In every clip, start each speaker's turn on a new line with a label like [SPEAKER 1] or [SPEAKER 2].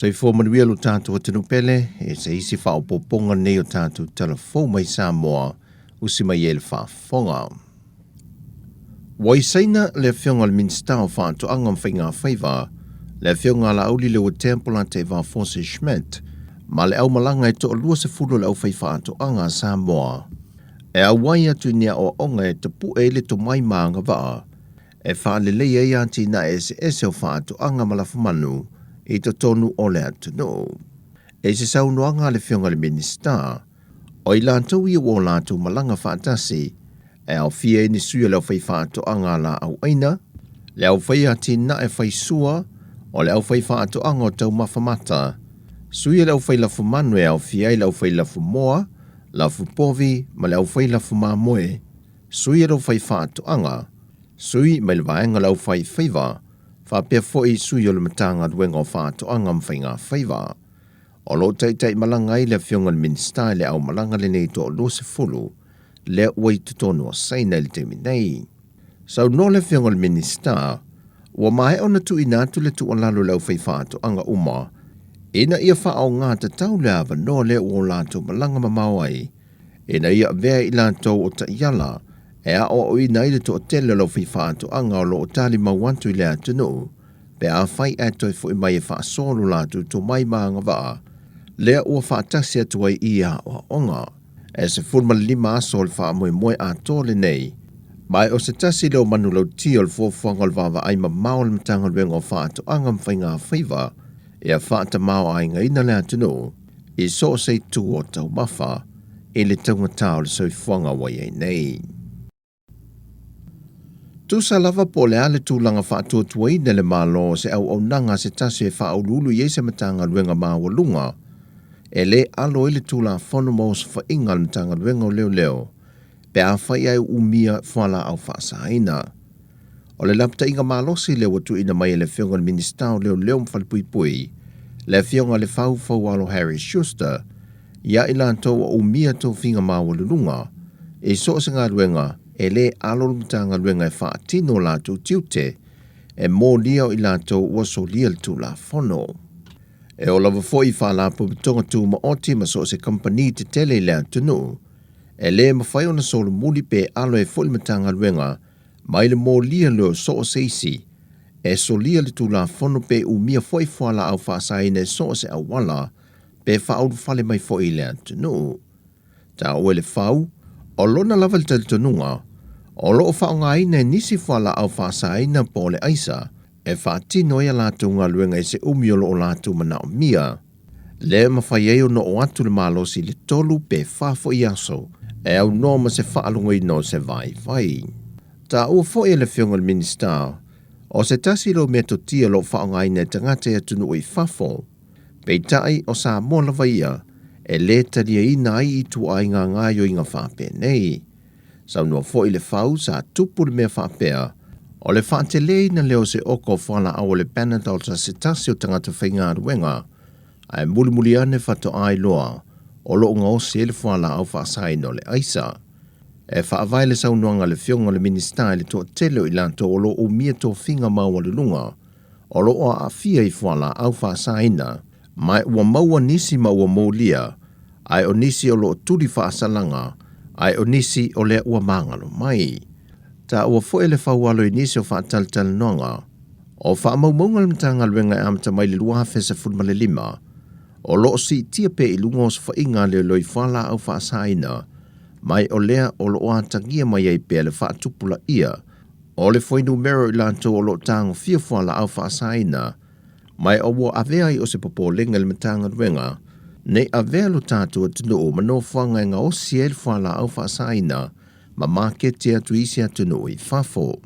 [SPEAKER 1] Sai fo manuia lo tātou atanu pele, e se isi whao poponga nei o tātou Tala mai Samoa, usi mai ele whaafonga. Wai saina le whionga le minstao whaato angam whainga whaiva, le whionga la auli le o tempola te wha Fonse Schmidt, ma le au malanga e to lua se fulo le au whai whaato anga Samoa. E au wai atu nia o onga e te pu e le to mai maanga waa, e wha le leia i anti na e se o whaato anga malafu manu, e to tonu o le atu no. E se saunoanga le whionga le minista, o i lantou i o lantou malanga whaatasi, e au fia ni suia leo whai whaato anga la au aina, le au whai ati na e whai sua, o le au whai whaato anga o tau mawhamata, suia leo whai lafu manu e au fia i leo whai lafu moa, lafu povi, ma leo whai lafu mamoe, suia leo whai whaato anga, sui mai le vaenga leo whai whaiva, fa pia foi sui o le matanga duenga o whaato angam whainga whaiva. O lo tei malanga i le whionga le minsta le au malanga le nei to o lo se fulu, le ui tutonu o saina le temi nei. Sau no le whionga le minsta, ua mai ona tu inatu le tu o lalo lau whai whaato anga uma, ina ia wha au ngā te tau le ava no le o lato malanga mamawai, ina ia vea i lato o ta iala, e a o ina ile to tele lo fi whaato anga o lo o tali mawantu i lea tunu, pe a whai ato i fui mai e wha solo latu to mai maanga waa, lea ua whaatasi atu ai ia o onga, e se fulma lima aso le wha moe a tole nei, mai o se tasi leo manu lau tio le fōwhanga le wawa ai ma mao le matanga le wenga o whaato anga mwhainga whaiva, e a whaata mao ai nga ina lea tunu, i so se tu o tau mafa, e le taunga tau le soi whanga wai ai nei. Tu sa lava po le ale tūlanga whaatua tuai nele malo se au nanga se tasi e whaaululu i se matanga luenga mawalunga. E le alo i le tūla whanu maus whainga le matanga luenga o leo, pe a whai ai umia whala au whaasaina. O le lapta inga malosi leo watu ina mai le whionga le ministao leo mwhalipui, le whionga le whau alo Harry Schuster, ia ila tau o umia tau whinga mawalunga, e so se ngā luenga, e le alo mtanga luenga e wha tino lātou tiute, e mō lia o i lātou ua so lia le tū la whono. E o lava fōi wha la pupitonga tū ma oti ma so se company te tele i lea tunu, e le ma whai ona so le muli pe alo e fōi mtanga luenga, mai le mō lia leo so o seisi, e so lia le tū la whono pe umia fōi whala au whaasaine so se awala, pe wha au whale mai fōi lea tunu. Ta oe le whau, o lona lava le talitonunga, o loo whaonga ina nisi whala au whaasa ina po le aisa, e whaatino ia lātou ngā luenga i se umiolo o lātou mana o mia. Le mawhai eo no o atu le malosi le tolu pe whafo i aso, e au no ma se whaalunga i no se vai. Ta ua fo e le whionga le minista, o se tasi lo mea to tia lo whaonga ina tangate atunu i whafo, pe tai o sa mola vaia, e le taria ina ai i tu ai ngā ngāio i ngā whape nei. Sau nua fo i le whau sa tupu le mea whapea, o le whaate le ina leo se oko whala au le Panadol sa se tasi o tangata whainga ruenga, ai muli ane whato ai loa, o lo ngā osi e le whala au whaasai no le aisa. E whaavai le sau nuanga le whionga le minista le to telo i lanto o lo o mia to whinga maua le lunga, o lo o a fia i whala au whaasai na, mai ua maua nisi maua mōlia, ai o nisi o lo tuli whaasalanga, ai o nisi o lea ua mangalo mai. Ta ua fo ele whaualo i nisi o whaataltal noanga, o whaamaumaunga le mtanga luenga e amta mai le lua hawhesa fulma le lima, o lo si tia pe i lunga o whainga leo loi whala au whaasaina, mai o lea o lo atangia mai ei pe le whaatupula ia, o le foi numero i lanto o lo tango fia whala au whaasaina, mai o ua avea i o se popo lenga le mtanga luenga, nei a velo tātua tunu o mano whanga ngā o siel whala au whaasaina, ma makete atu isi atunu i whafo.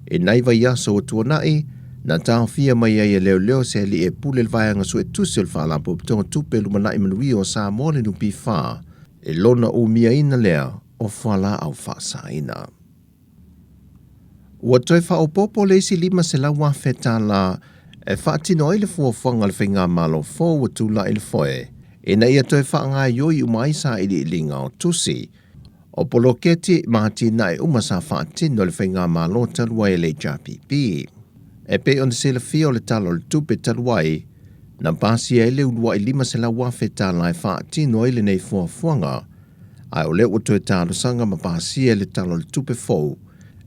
[SPEAKER 1] E nei vai aso o tuanai, na tāo fia mai ai leo se li e pule le vaianga su e tusil whala po pitonga tupe lumanai manui o sa mole nupi wha, e lona o mia ina lea o whala au whaasaina. Ua toi wha o popo le isi lima se la wafe tāla, e whaatino i le fuafanga le whainga malo fo wa tūla i le foe, e na ia toi whaanga ioi umaisa i li ngā o tusi. O poloketi mahati nai umasa whaatino le whainga malo talua e le JPP. E pe on se le fio le talo le tupe taluai, Na pasi e leu lua I lima se la wafe tala e wha tino ele nei fuafuanga, ai o leo to e talo sanga ma pasi e le talo le tupe fou,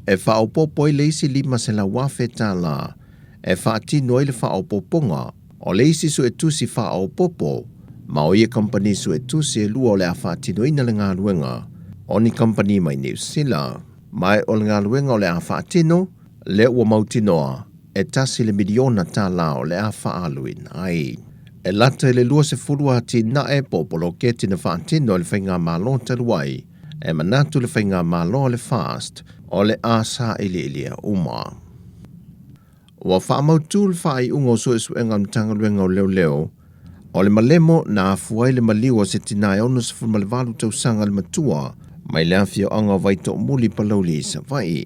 [SPEAKER 1] e wha o popo I leisi lima se la wafe tala, e wha tino ele wha o poponga, o leisi su e tusi wha o popo, ma o ia company su e tusi e lua o le a wha tino ina le ngā luenga, o ni company mai New Zealand, mai o le ngā luenga o le a wha tino, le ua mautinoa, e tasi le miliona tā lao le a whaaluin ai. E lata le lua se furua ti na e popolo ke tina whaatino le whainga malo taluai, e manatu le whainga malo le fast, o le asa ilia uma. Ua whaamautu le whai ungo so e suenga mtanga luenga o leo leo, o le malemo na afuai le maliwa se tina e ono se furmalevalu tau sanga le matua, mai le afio anga vaito muli palauli sa vai.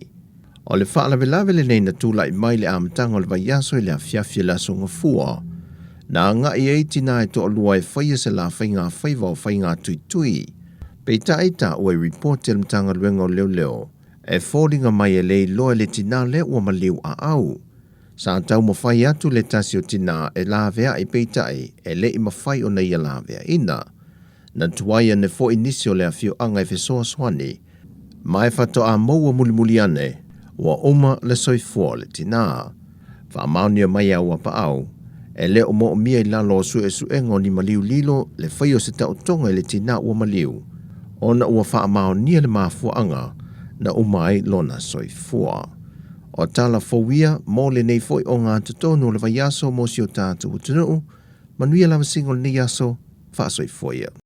[SPEAKER 1] O le whaalawelawe le nei na tūla I mai le amatanga o le vaiaso I le afiafia la songa fua. Na nga I eitina e to alua e whaia se la whainga whaiva o whainga tui tui. Pei taita ua report le mtanga luenga o leo leo. E fōringa mai e lei loa le tina le ua maliu a au. Sa tau mo whai atu le tasi o tina e la vea I pei tai e le I mawhai o nei a la vea ina. Na tuaia ne fo inisi o le afio anga e fesoa swani. Mai whato a maua muli ane. Ua oma le soifua le tina. Whaamaunia mai au apa au. E le o mo mia I lalo su e suengo ni maliu lilo le whaio se tau tonga le tina ua maliu. Ona ua whaamaunia le mafuanga na umai lona soifua. O tala fowia mo le nei foi o ngā tutono le vaiaso mo si o tātu utunu. Manuia lama singo le nei aso wha soifuia.